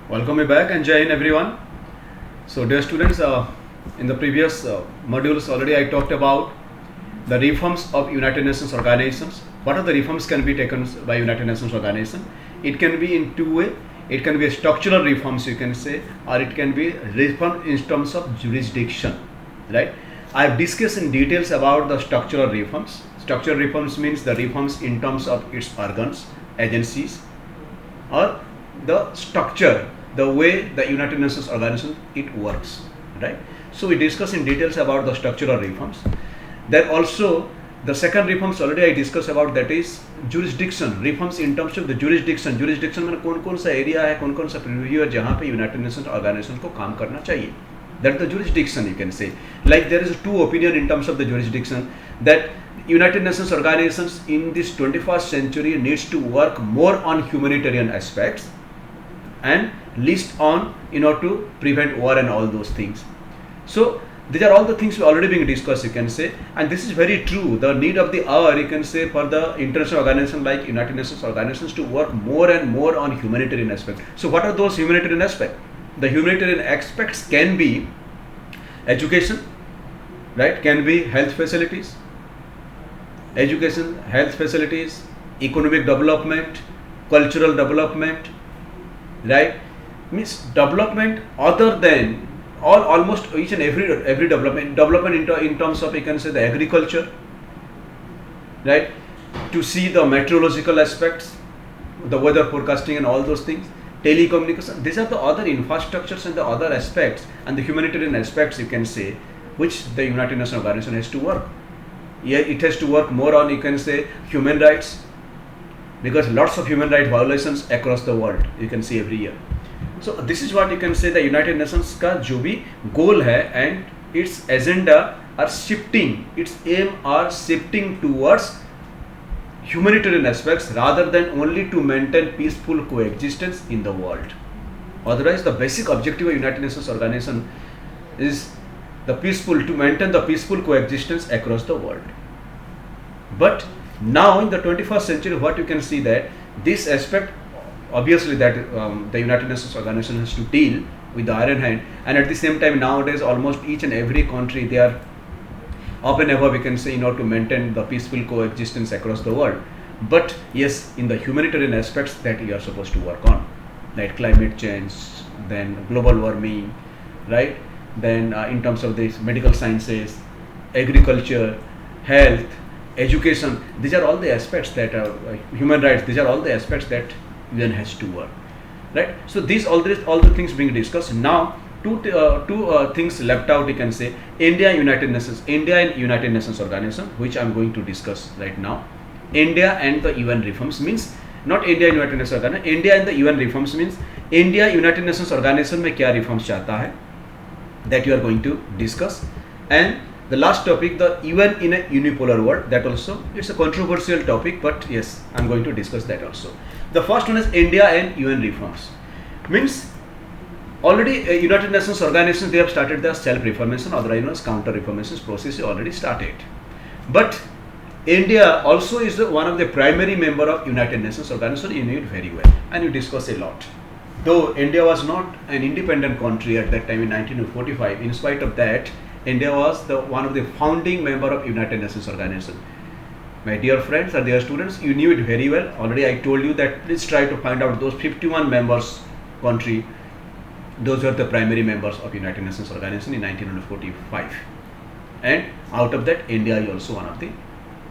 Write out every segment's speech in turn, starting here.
Welcome back and Jai Hind everyone. So dear students, in the previous modules already I talked about the reforms of United Nations organizations. What are the reforms can be taken by United Nations organization? It can be in two ways. It can be a structural reforms you can say, or it can be reform in terms of jurisdiction, right? I have discussed in details about the structural reforms. Structural reforms means the reforms in terms of its organs, agencies, or the structure, the way the United Nations organization it works, right? So we discuss in details about the structural reforms. Then also the second reforms already I discussed about, that is jurisdiction reforms in terms of the jurisdiction. Jurisdiction में कौन कौन सा area है, कौन कौन सा preview है जहाँ पे यूनाइटेड नेशंस ऑर्गेनाइजेशन को काम करना चाहिए. That the jurisdiction you can say. Like there is two opinion in terms of the jurisdiction, that United Nations organizations in this 21st century needs to work more on humanitarian aspects and least on to prevent war and all those things. So these are all the things already being discussed you can say, and this is very true. The need of the hour you can say for the international organization like United Nations organizations to work more and more on humanitarian aspects. So what are those humanitarian aspects? The humanitarian aspects can be education, right? Can be health facilities, education, health facilities, economic development, cultural development, right? Means development other than almost each and every development in terms of you can say the agriculture, right? To see the meteorological aspects, the weather forecasting and all those things, telecommunication. These are the other infrastructures and the other aspects and the humanitarian aspects you can say, which the United Nations organization has to work. Yeah, it has to work more on you can say human rights, because lots of human rights violations across the world you can see every year. So this is what you can say the United Nations का जो भी goal है and its agenda are shifting, its aim are shifting towards humanitarian aspects rather than only to maintain peaceful coexistence in the world. Otherwise, the basic objective of United Nations organization is to maintain the peaceful coexistence across the world. But now in the 21st century, what you can see that this aspect, obviously that the United Nations organization has to deal with the iron hand, and at the same time nowadays almost each and every country they are up and above we can say to maintain the peaceful coexistence across the world. But yes, in the humanitarian aspects that you are supposed to work on, like climate change, then global warming, right? Then in terms of this medical sciences, agriculture, health, education, these are all the aspects that are human rights. These are all the aspects that UN has to work, right? So these all the things being discussed now. Two things left out you can say, India and United Nations organization, which I am going to discuss right now. India and the UN reforms means not India and United Nations organization. India and the UN reforms means India United Nations organization में क्या reforms चाहता है, that you are going to discuss. And the last topic, the UN in a unipolar world, that also it's a controversial topic, but yes, I am going to discuss that also. The first one is India and UN reforms. Means already United Nations organizations they have started their self-reformation, otherwise known as counter-reformation process already started. But India also is one of the primary member of United Nations organization. You know it very well, and you discuss a lot. Though India was not an independent country at that time in 1945, in spite of that, India was one of the founding member of United Nations organization. My dear friends or dear students, you knew it very well. Already I told you that please try to find out those 51 members country. Those were the primary members of United Nations organization in 1945. And out of that, India is also one of the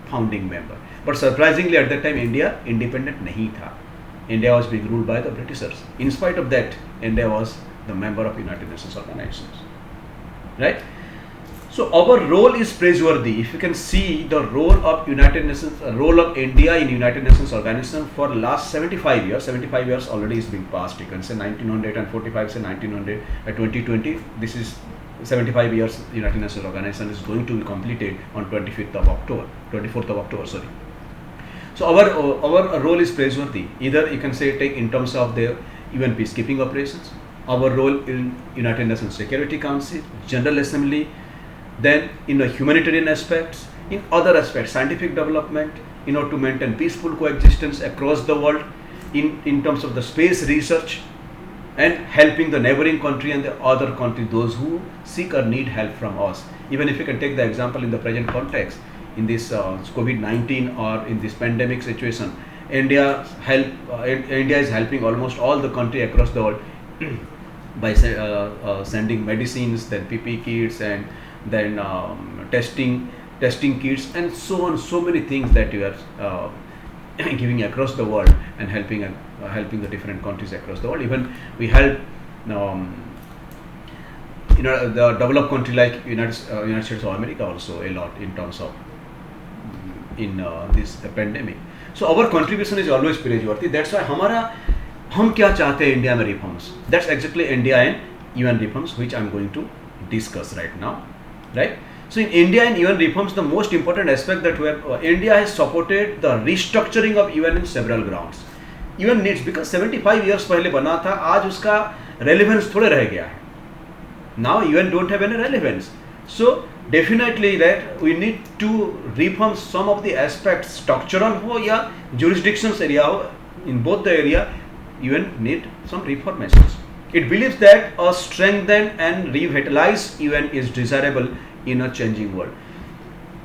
founding member. But surprisingly at that time, India independent nahi tha. India was being ruled by the Britishers. In spite of that, India was the member of United Nations organizations, right? So our role is praiseworthy. If you can see the role of United Nations, role of India in United Nations organization for last 75 years. 75 years already is being passed. You can say 1945 say 1900 2020. This is 75 years. United Nations organization is going to be completed on 24th of October. Sorry. So our role is praiseworthy. Either you can say take in terms of the UN peacekeeping operations, our role in United Nations Security Council, General Assembly. Then in the humanitarian aspects, in other aspects, scientific development, to maintain peaceful coexistence across the world, in terms of the space research, and helping the neighboring country and the other country, those who seek or need help from us. Even if you can take the example in the present context, in this COVID-19 or in this pandemic situation, India is helping almost all the country across the world by sending medicines, then PPE kits, and then testing kits, and so on. So many things that we are giving across the world and helping the different countries across the world. Even we help the developed country like United States of America also a lot in terms of in this pandemic. So our contribution is always praiseworthy. That's why हम क्या चाहते हैं India में reforms. That's exactly India and UN reforms, which I'm going to discuss right now, right? So in India and UN reforms, the most important aspect that India has supported the restructuring of UN in several grounds. UN needs, because 75 years पहले बना था, आज उसका relevance थोड़े रह गया है. Now UN don't have any relevance. So definitely that we need to reform some of the aspects, structural हो या jurisdictions area हो, in both the area, UN need some reformations. It believes that a strengthened and revitalized UN is desirable in a changing world.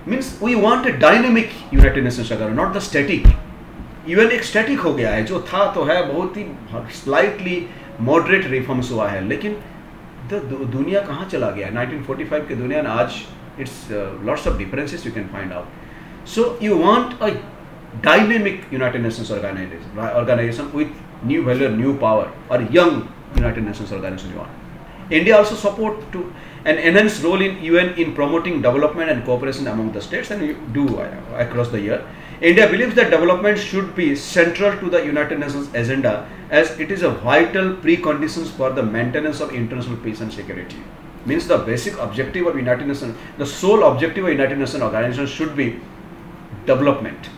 Means we want a dynamic United Nations organ, not the static. UN एक static हो गया है, जो था तो है, बहुत ही slightly moderate reforms हुआ है, लेकिन दुनिया कहाँ चला गया है? 1945 के दुनिया में आज it's lots of differences you can find out. So you want a dynamic United Nations organization with new value, new power, or young United Nations organization you want. India also support to an enhanced role in UN in promoting development and cooperation among the states, and you do across the year. India believes that development should be central to the United Nations agenda, as it is a vital preconditions for the maintenance of international peace and security. Means the basic objective of United Nations, the sole objective of United Nations organization should be development.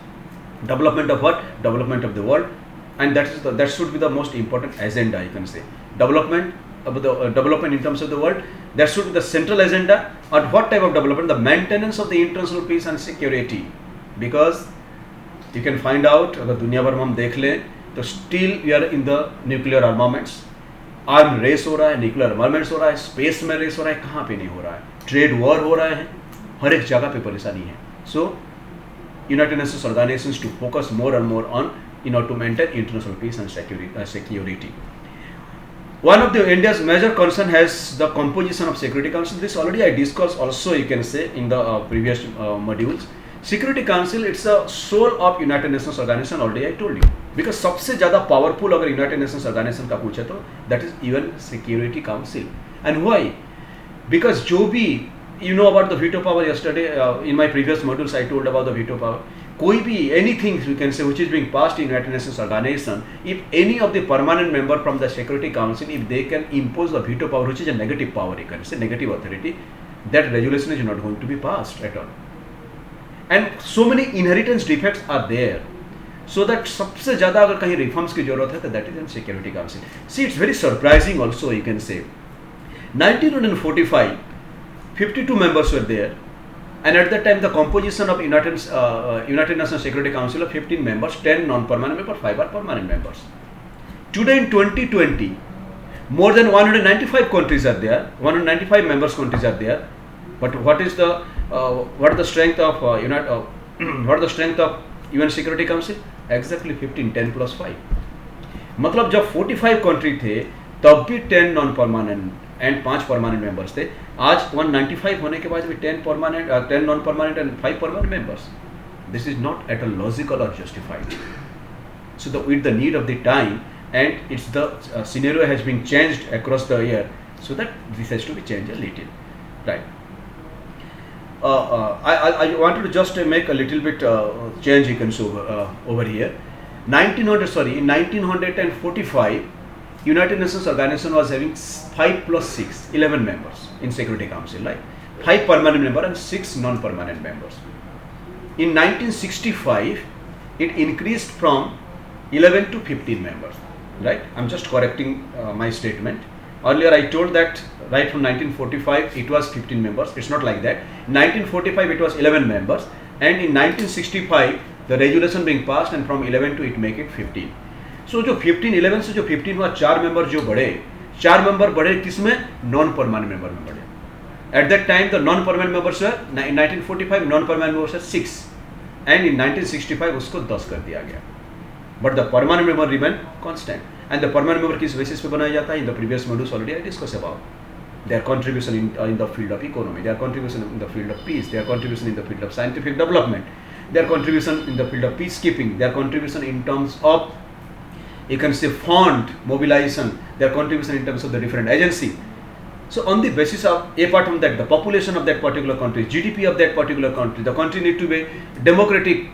Development of what? Development of the world, and that should be the most important agenda, you can say. Development in terms of the world, that should be the central agenda. Or what type of development? The maintenance of the international peace and security. Because you can find out, अगर दुनिया भर में हम देख लें तो still we are in the nuclear armaments. Arm race हो रहा है, न्यूक्लियर आर्मामेंट्स हो रहा है, स्पेस में रेस हो रहा है, कहाँ पे नहीं हो रहा है, ट्रेड वॉर हो रहा है, हर एक जगह पे परेशानी है. So United Nations organisations to focus more and more on in order to maintain international peace and security. One of the India's major concern has the composition of Security Council. This already I discussed also, you can say, in the previous modules. Security Council, it's a soul of United Nations organization, already I told you. Because सबसे ज़्यादा powerful अगर United Nations organization का पूछे तो that is UN Security Council. And why? Because जो भी, you know about the veto power yesterday, in my previous modules I told about the veto power. कोई भी anything you can say which is being passed in United Nations organization, if any of the permanent member from the Security Council, if they can impose the veto power, which is a negative power, you can say negative authority, that resolution is not going to be passed at all. And so many inheritance defects are there, so that सबसे ज़्यादा अगर कहीं reforms की ज़रूरत है तो that is in Security Council. See, it's very surprising also, you can say. 1945, 52 members were there. And at that time, the composition of United Nations Security Council of 15 members, 10 non-permanent members, 5 are permanent members. Today in 2020, more than 195 countries are there. 195 members countries are there. But what is the strength of what is the strength of UN Security Council? Exactly 15, 10 plus 5. मतलब जब 45 country थे तब भी 10 non permanent and 5 permanent members थे. आज 195 होने के बाद भी 10 non permanent and 5 permanent members. This is not at all logical और justified. So with the need of the time and it's the scenario has been changed across the year, so that this has to be changed a little, right? I wanted to just make a little bit change, you can see over here. In 1945, United Nations Organization was having 5 plus 6, 11 members in Security Council, right? 5 permanent members and 6 non-permanent members. In 1965, it increased from 11 to 15 members, right? I'm just correcting my statement. Earlier I told that right from 1945 it was 15 members. It's not like that. In 1945 it was 11 members, and in 1965 the resolution being passed, and from 11 to it make it 15. सो जो 1511 से जो 15 हुआ, 4 member जो बढ़े, 4 member बढ़े किसमें? Non permanent member में बढ़े। At that time the non permanent members in 1945 non permanent members 6 and in 1965 उसको 10 कर दिया गया, but the permanent member remain constant. And the permanent member किस बेसिस पे बनाया जाता है? In the previous modules already I discuss about their contribution in the field of economy, their contribution in the field of peace, their contribution in the field of scientific development, their contribution in the field of peacekeeping, their contribution in terms of, you can say, fund mobilization, their contribution in terms of the different agency. So on the basis of, apart from that, the population of that particular country, GDP of that particular country, the country need to be democratic,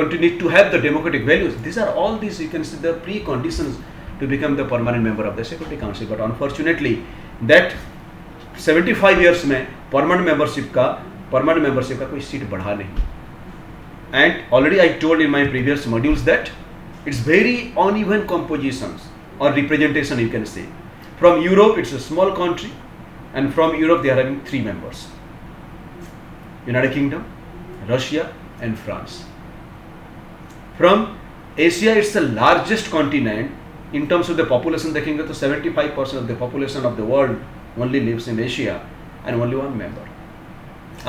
country need to have the democratic values. These are all these, you can say, the preconditions to become the permanent member of the Security Council. But unfortunately that 75 years में permanent membership का कोई seat बढ़ा नहीं। And already I told in my previous modules that it's very uneven compositions और representation, you can say. From Europe it's a small country and from Europe they are having 3 members, United Kingdom, Russia and France. From Asia it's the largest continent in terms of the population देखेंगे तो 75% of the population of the world only lives in Asia and only 1 member.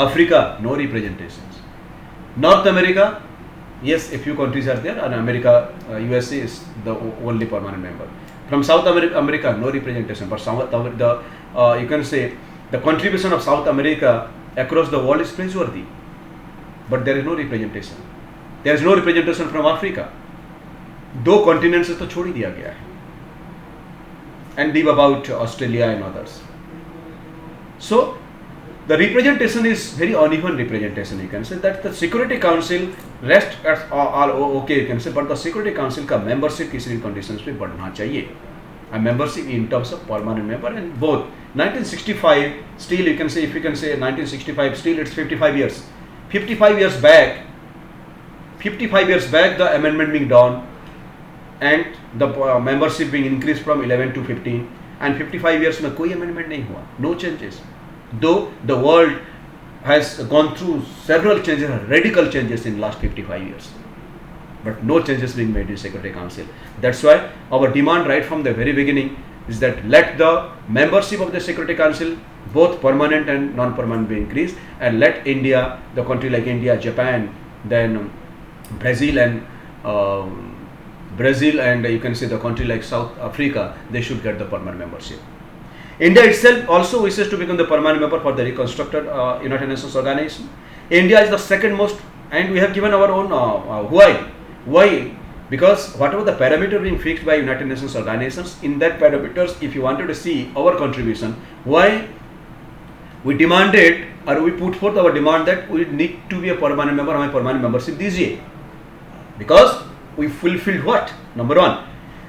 Africa, no representations. North America, yes, a few countries are there, and America, USA is the only permanent member. From South America, no representation. But you can say the contribution of South America across the world is praiseworthy, but there is no representation. There is no representation from Africa. 2 continents से तो छोड़ ही दिया गया है. And leave about Australia and others. So the representation is very uneven representation. You can say that the Security Council rest as all okay, you can say, but the Security Council का membership किसी conditions पे बढ़ना चाहिए. A membership in terms of permanent member, and both 1965 still, you can say, if you can say 1965 still it's 55 years. 55 years back the amendment being done and the membership being increased from 11 to 15, and 55 years में कोई amendment नहीं हुआ, no changes. Though the world has gone through several changes, radical changes in last 55 years, but no changes being made in Security Council. That's why our demand right from the very beginning is that let the membership of the Security Council, both permanent and non-permanent, be increased, and let India, the country like India, Japan, then Brazil and you can say the country like South Africa, they should get the permanent membership. India itself also wishes to become the permanent member for the reconstructed United Nations organization. India is the second most, and we have given our own why? Because whatever the parameter being fixed by United Nations organizations, in that parameters, if you wanted to see our contribution, why we demanded or we put forth our demand that we need to be a permanent member, हमें permanent membership दीजिए, because we fulfilled what? Number 1,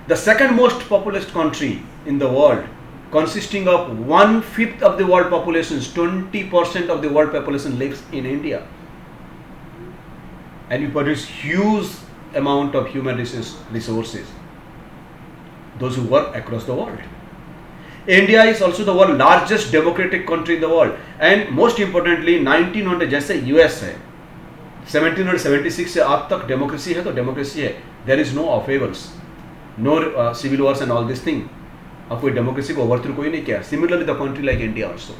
the second most populous country in the world, consisting of 1/5 of the world population, 20% of the world population lives in India, and we produce huge amount of human resources, those who work across the world. India is also the world's largest democratic country in the world, and most importantly 1900, जैसे US है 1776 से आज तक democracy है, तो democracy है, there is no upheavals, no civil wars and all this thing. अब कोई डेमोक्रेसी को ओवरथ्रो कोई नहीं किया। Similarly the country like India also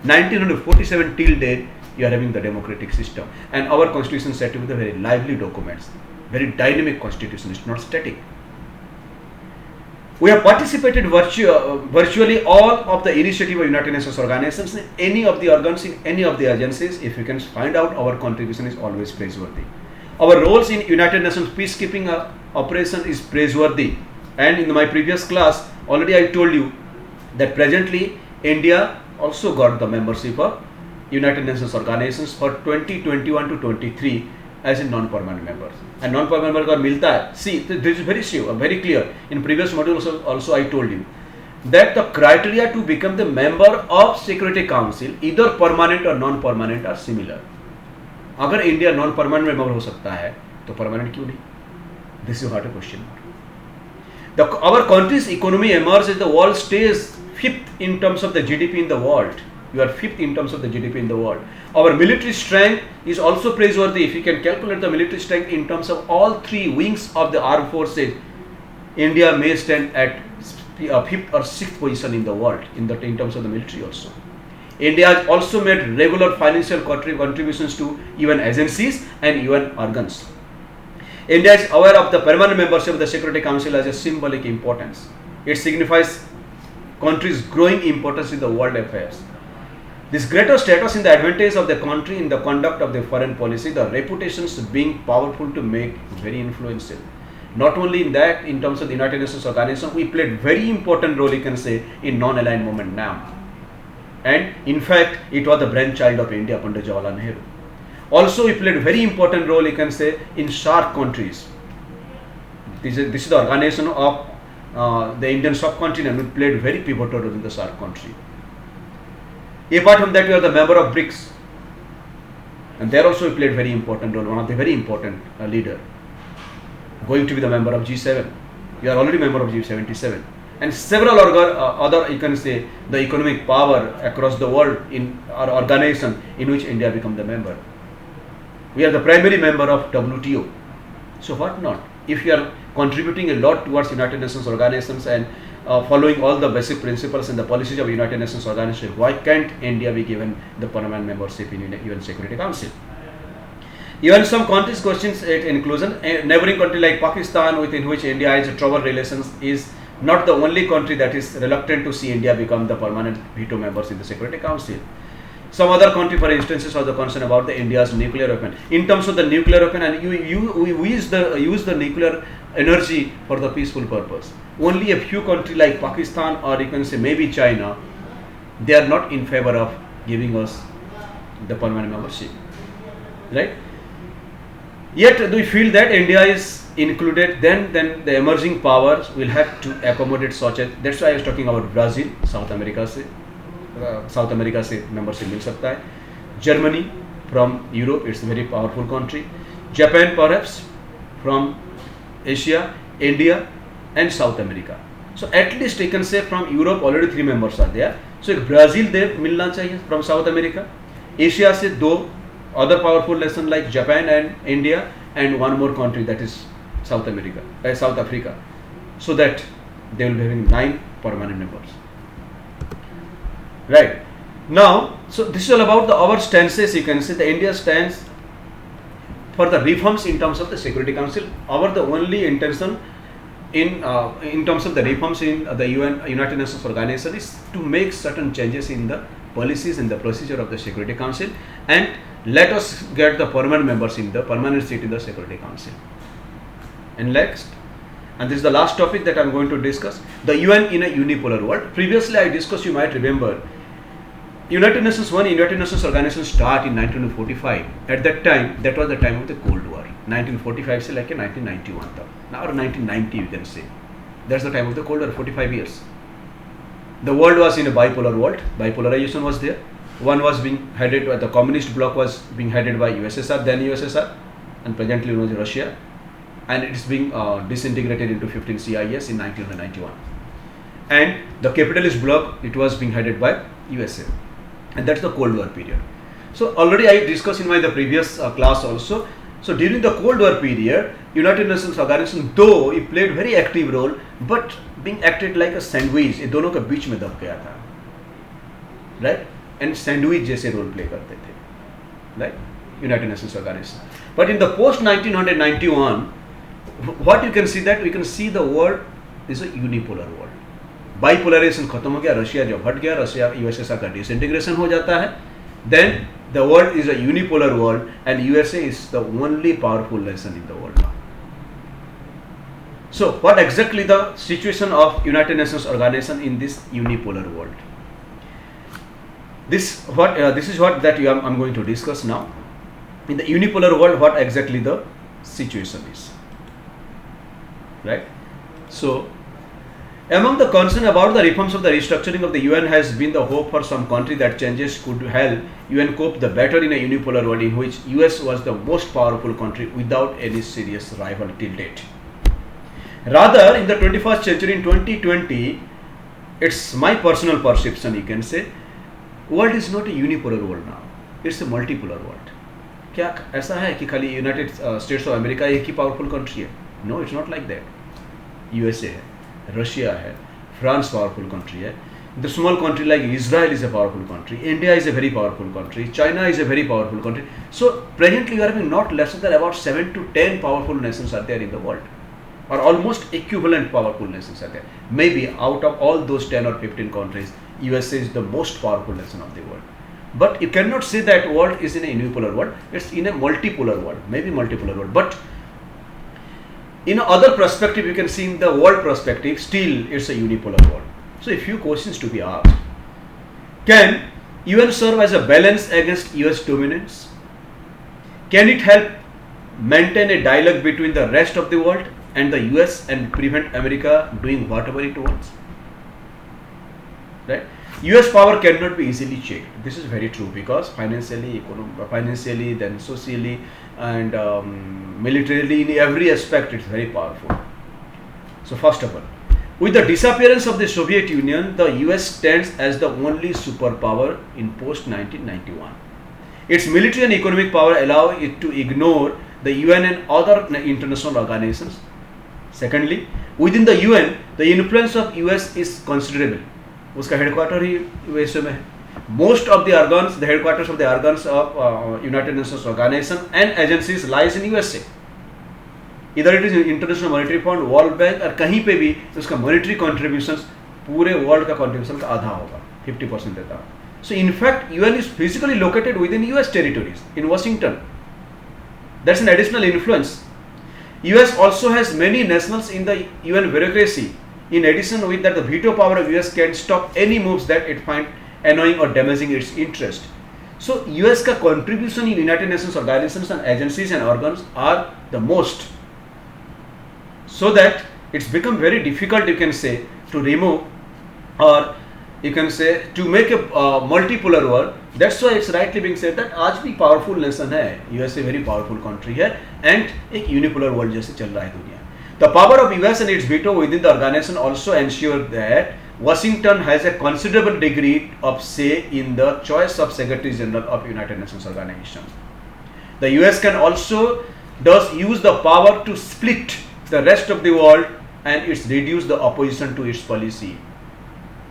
1947 till date you are having the democratic system, and our constitution set with the very lively documents, very dynamic constitution, it's not static. We have participated virtually all of the initiative of United Nations organizations, in any of the organs, in any of the agencies. If you can find out, our contribution is always praiseworthy. Our roles in United Nations peacekeeping operation is praiseworthy. And in my previous class, already I told you that presently India also got the membership of United Nations organizations for 2021 to 23 as a non-permanent member. And non-permanent member का मिलता है. See, this is very sure, very clear. In previous module also I told you that the criteria to become the member of Security Council, either permanent or non-permanent, are similar. अगर India non-permanent member हो सकता है तो permanent क्यों नहीं? This is not a question. Our country's economy emerged as the world stays 5th in terms of the GDP in the world. You are 5th in terms of the GDP in the world. Our military strength is also praiseworthy. If you can calculate the military strength in terms of all 3 wings of the armed forces, India may stand at fifth or sixth position in the world in terms of the military also. India has also made regular financial contributions to UN agencies and UN organs. India is aware of the permanent membership of the Security Council as a symbolic importance. It signifies country's growing importance in the world affairs. This greater status in the advantage of the country in the conduct of the foreign policy, the reputations being powerful to make very influential. Not only in that, in terms of the United Nations organization, we played very important role, you can say, in non-aligned movement now. And in fact, it was the brainchild of India, Pandit Jawaharlal Nehru. Also, we played very important role, you can say, in SAARC countries. This is the organization of the Indian subcontinent. We played very pivotal role in the SAARC country. Apart from that, we are the member of BRICS, and there also we played very important role. One of the very important leader, going to be the member of G7. You are already member of G77, and several other, you can say, the economic power across the world in our organization in which India become the member. We are the primary member of WTO. So what not? If you are contributing a lot towards United Nations organizations and following all the basic principles and the policies of United Nations organization, why can't India be given the permanent membership in UN Security Council? Even some countries questions its inclusion. A neighboring country like Pakistan, within which India has troubled relations, is not the only country that is reluctant to see India become the permanent veto members in the Security Council. Some other country, for instance, is also concerned about the India's nuclear weapon. In terms of the nuclear weapon, and we use the nuclear energy for the peaceful purpose. Only a few countries like Pakistan, or you can say maybe China, they are not in favor of giving us the permanent membership, right? Yet we feel that India is included, then the emerging powers will have to accommodate such a. That's why I was talking about Brazil, South America से membership मिल सकता है. Germany from Europe, it's a very powerful country. Japan perhaps from Asia, India and South America. So at least you can say from Europe already 3 members are there. So Brazil दे मिलना चाहिए from South America. Asia से 2 other powerful nations like Japan and India, and one more country, that is South Africa, so that they will be having 9 permanent members. Right now, so this is all about our stances. You can say the India stands for the reforms in terms of the Security Council. Our the only intention in terms of the reforms in the United Nations organization is to make certain changes in the policies and the procedure of the Security Council, and let us get the permanent members in the permanent seat in the Security Council. And next, and this is the last topic that I am going to discuss, the UN in a unipolar world. Previously I discussed, you might remember, United Nations organization start in 1945. At that time, that was the time of the Cold War. 1945 से लेके 1991 तक. Now 1990 you can say. That's the time of the Cold War, 45 years. The world was in a bipolar world. Bipolarization was there. One was being headed by the communist bloc, was being headed by USSR, then USSR, and presently known as Russia, and it is being disintegrated into 15 CIS in 1991. And the capitalist bloc, it was being headed by USA, and that's the Cold War period. So already I discussed in the previous class also. So during the Cold War period, United Nations organization, though it played very active role, but being acted like a sandwich, ये दोनों के बीच में दब गया था, right? And sandwich जैसे role play करते थे, right? United Nations organization. But in the post 1991, what you can see, that we can see the world is a unipolar world. Bipolarization खत्म हो गया, रशिया जब हट गया, रशिया यूएसएसआर का डिसइंटीग्रेशन हो जाता है, then the world is a unipolar world, and USA is the only powerful nation in the world now. So what exactly the situation of United Nations organization in this unipolar world? This is what that I'm going to discuss now. In the unipolar world, what exactly the situation is, right? So among the concern about the reforms of the restructuring of the UN has been the hope for some country that changes could help UN cope the better in a unipolar world in which US was the most powerful country without any serious rival till date. Rather, in the 21st century, in 2020, it's my personal perception, you can say, world is not a unipolar world now, it's a multipolar world. क्या ऐसा है कि खाली United states of America एक ही powerful country है? No, it's not like that. USA है, Russia है, फ्रांस पावरफुल कंट्री है. The small country like Israel is a powerful country. India is a very powerful country. China is a very powerful country. So presently you are having not less than about 7 to 10 powerful nations are there in the world, or almost equivalent powerful nations are there. Maybe out of all those 10 or 15 countries, USA is the most powerful nation of the world. But you cannot say that world is in a unipolar world. It's in a multipolar world, maybe multipolar world. But in other perspective, you can see in the world perspective, still it's a unipolar world. So a few questions to be asked. Can UN serve as a balance against US dominance? Can it help maintain a dialogue between the rest of the world and the US and prevent America doing whatever it wants? Right? US power cannot be easily checked. This is very true because financially, then socially, and militarily, in every aspect, it's very powerful. So first of all, with the disappearance of the Soviet Union, the US stands as the only superpower in post-1991. Its military and economic power allow it to ignore the UN and other international organizations. Secondly, within the UN, the influence of US is considerable. उसका headquarter ही USA में है. Most of the organs, the headquarters of the organs of United Nations organization and agencies lies in USA. इधर it is international monetary fund, world bank, और कहीं पे भी उसका monetary contributions पूरे वर्ल्ड का कॉन्ट्रीब्यूशन का आधा होगा, 50% देता है. So in fact UN is physically located with in US territories in Washington. That's an additional influence. US also has many nationals in the UN bureaucracy. In addition with that, the veto power of US can stop any moves that it find annoying or damaging its interest. So US का contribution in United Nations organizations and agencies and organs are the most. So that it's become very difficult, you can say, to remove, or you can say to make a multipolar world. That's why it's rightly being said that आज भी powerful nation है, US a very powerful country है, and एक unipolar world जैसे चल रहा है दुनिया. The power of US and its veto within the organization also ensure that Washington has a considerable degree of say in the choice of Secretary General of United Nations Organization. The US can also does use the power to split the rest of the world and it's reduce the opposition to its policy.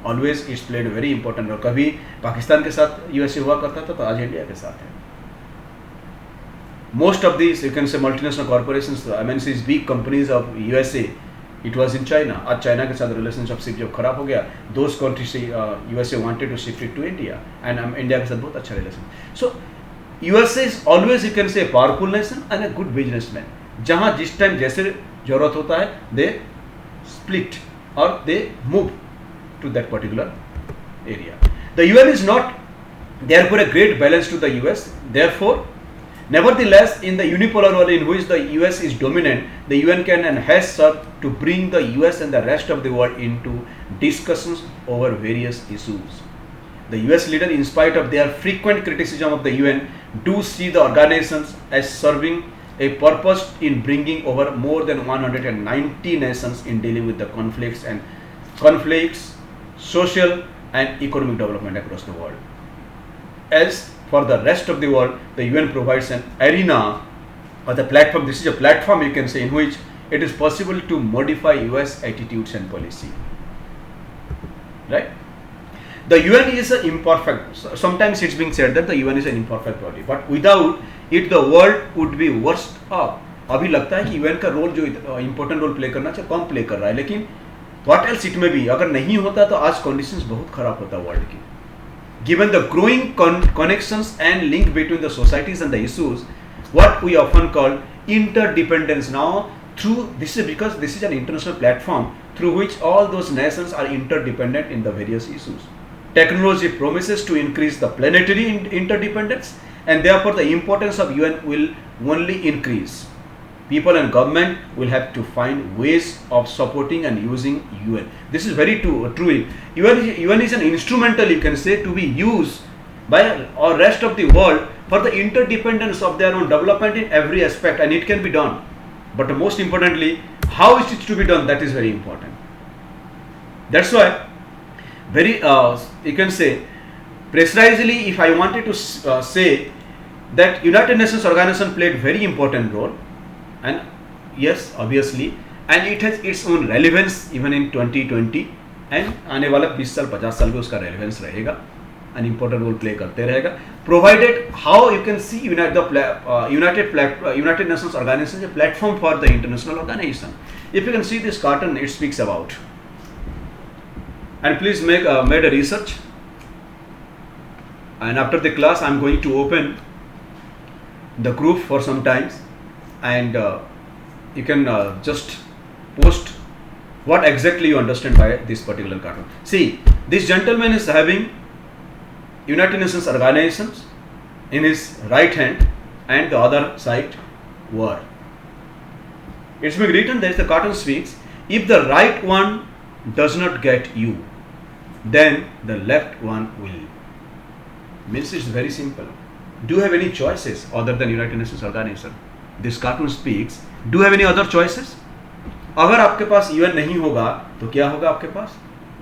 Always it's played a very important role. कभी पाकिस्तान के साथ USA हुआ करता था, तो आज India के साथ है. Most of these, you can say, multinational corporations, MNCs, big companies of USA, it was in China. आज चाइना के साथ रिलेशनशिप जब खराब हो गया, those countries USA wanted to shift it to India, and India के साथ बहुत अच्छा relation. So USA is always, you can say, a powerful nation and a good businessman. जहाँ जिस टाइम जैसे जरूरत होता है, they split or they move to that particular area. The UN is not therefore a great balance to the US. Therefore, nevertheless, in the unipolar world in which the US is dominant, the UN can and has served to bring the US and the rest of the world into discussions over various issues. The US leaders, in spite of their frequent criticism of the UN, do see the organizations as serving a purpose in bringing over more than 190 nations in dealing with the conflicts, social and economic development across the world. As for the rest of the world, the UN provides an arena or the platform. This is a platform, you can say, in which it is possible to modify US attitudes and policy. Right? The UN is an imperfect. Sometimes it's being said that the UN is an imperfect body, but without it, the world would be worse off. अभी लगता है कि UN का role जो important role play करना चाहिए, कम play कर रहा है, लेकिन what else it may be, अगर नहीं होता तो आज conditions बहुत खराब होता वर्ल्ड की. Given the growing connections and link between the societies and the issues, what we often call interdependence now, through this is because this is an international platform through which all those nations are interdependent in the various issues. Technology promises to increase the planetary interdependence, and therefore the importance of UN will only increase. People and government will have to find ways of supporting and using UN. This is very true. UN is an instrumental, you can say, to be used by the rest of the world for the interdependence of their own development in every aspect, and it can be done. But most importantly, how is it to be done? That is very important. That's why, you can say, precisely, if I wanted to say that United Nations Organization played very important role. And yes, obviously, and it has its own relevance even in 2020 and आने वाला 20 साल 50 साल में उसका relevance रहेगा, an important role play करते रहेगा, provided how you can see United Nations organization is a platform for the international organization. If you can see this cartoon, it speaks about, and please made a research, and after the class I am going to open the group for some times, and you can just post what exactly you understand by this particular cartoon. See, this gentleman is having United Nations organizations in his right hand and the other side war. It's been written that the cartoon speaks, if the right one does not get you, then the left one will. Means it's very simple. Do you have any choices other than United Nations organization? This cartoon speaks, do you have any other choices? अगर आपके पास UN नहीं होगा तो क्या होगा आपके पास?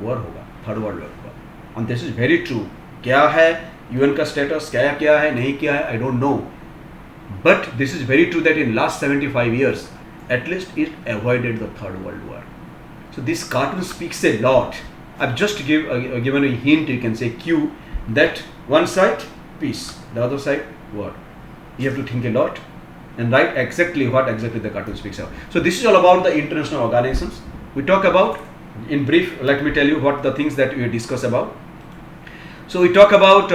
War होगा, third world war होगा. And this is very true. क्या है UN का स्टेटस, क्या है नहीं क्या है, I don't know. But this is very true that in last 75 years, at least it avoided the third world war. So this cartoon speaks a lot. I've just given a hint, you can say Q, that one side peace, the other side war. You have to think a lot and write exactly what exactly the cartoon speaks of. So this is all about the international organizations. We talk about, in brief, let me tell you what the things that we discuss about. So we talk about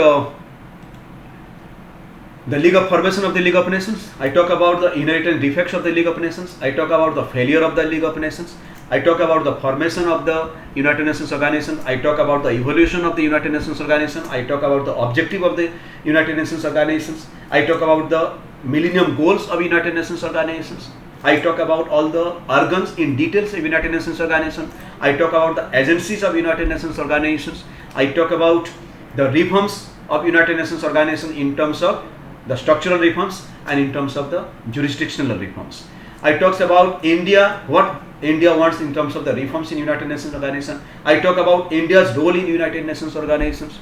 the League of Formation of the League of Nations. I talk about the inherent defects of the League of Nations. I talk about the failure of the League of Nations. I talk about the formation of the United Nations Organization. I talk about the evolution of the United Nations Organization. I talk about the objective of the United Nations Organizations. I talk about the Millennium Goals of United Nations Organizations. I talk about all the organs in details of United Nations Organization. I talk about the agencies of United Nations Organizations. I talk about the reforms of United Nations Organization in terms of the structural reforms and in terms of the jurisdictional reforms. I talk about India, what India wants in terms of the reforms in United Nations Organization. I talk about India's role in United Nations Organizations.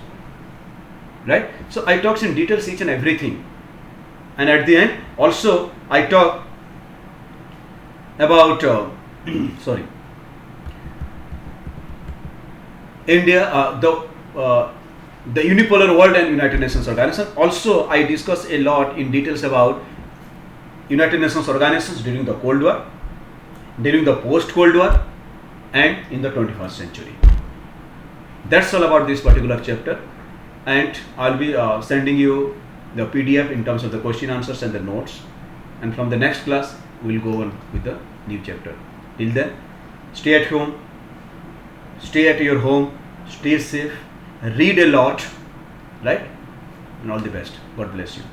Right? So I talk in details each and everything. And at the end, also I talk about India, the unipolar world and United Nations Organization. Also, I discuss a lot in details about United Nations Organizations during the Cold War, during the post-Cold War, and in the 21st century. That's all about this particular chapter, and I'll be sending you the PDF in terms of the question answers and the notes, and from the next class we'll go on with the new chapter. Till then, stay at home, stay at your home, stay safe, read a lot, right? And all the best. God bless you.